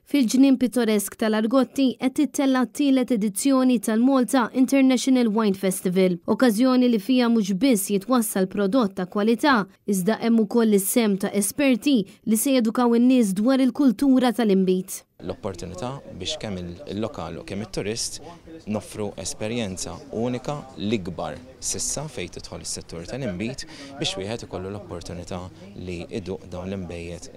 Fil-ġnien pittoresk tal-Argotti qed tittella t-tielet edizzjoni tal-Malta International Wine Festival, okkażjoni li fija mhux biss jitwassal prodott ta' kwalità, iżda hemm ukoll is-sem ta' esperti li se jedukaw in-nies dwar il-kultura tal-inbit. L-opportunità biex kemm il-lokal u kemm it-turist noffru esperjenza unika l-ikbar sissa fejn tidħol is-settur tal-inbit biex wieħed ikollu l-opportunità li iduq dawn l-imbejjed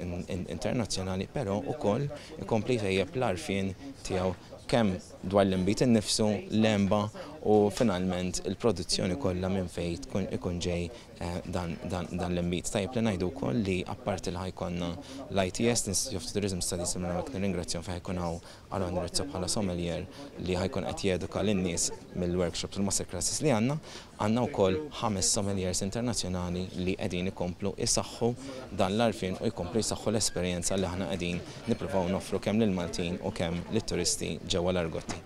internazzjonali, però wkoll ikompli tejjeb l-għarfien tiegħu kemm dwar l-inbit innifsu, l-emba u finalment il-produzzjoni kollha minn fejn ikun ġej dan l-inbit. Tajjeb li ngħidu wkoll li apparti li ħajkonna l-ITS, Institute of Tourism Studies, nirringrazzjahom fejn ħajkun hawn Aaron Rizzo bħala sommelier li ħajkun qed jeduka lin-nies mill-workshops u l-masterclasses li għandna wkoll 5 sommeliers internazzjonali li qegħdin ikomplu isaħħu dan l-għarfien u jkomplu jsaħħu l-esperjenza li aħna qegħdin nippruvaw noffru kemm lill-Maltin u kemm lit-turisti ġewwa l-Argotti.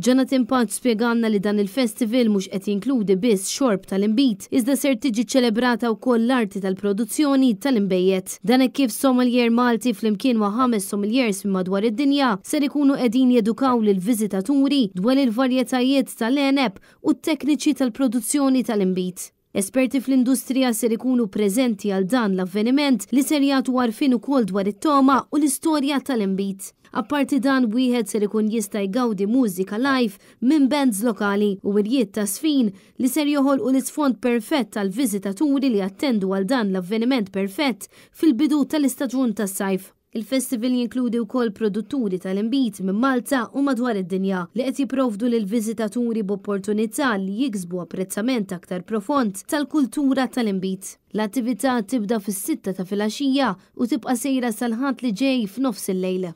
Jonathan Pott spjegalna li dan il-festival mhux qed jinkludi biss xorb tal-inbit, iżda ser tiġi ċċelebrata wkoll l-arti tal-produzzjoni tal-inbejjed. Dan hekk kif sommelier Malti flimkien ma' 5 sommeliers minn madwar id-dinja ser ikunu qegħdin jedukaw lill-viżitaturi dwar il-varjetajiet tal-eneb u t-tekniċi tal-produzzjoni tal-inbit. Esperti fl-industrija ser ikunu preżenti għal dan l-avveniment li ser jagħtu għarfien ukoll dwar it-toma u l-istorja tal-inbit. Apparti dan wieħed ser ikun jista' jgawdi mużika live minn bands lokali u wirjiet ta' sfin li ser joħolqu l-isfond perfett tal-viżitaturi li attendu għal dan l-avveniment perfett fil-bidu tal-istaġun tas-sajf. Il-festival jinkludi wkoll produtturi tal-inbit minn Malta u madwar id-dinja li qed jipprovdu lil viżitaturi b'opportunità li jiksbu apprezzament aktar profond tal-kultura tal-inbit. L-attività tibda fis-6 ta' filgħaxija u tibqa' sejra sal-ħadd li ġej f'nofs il-lejl.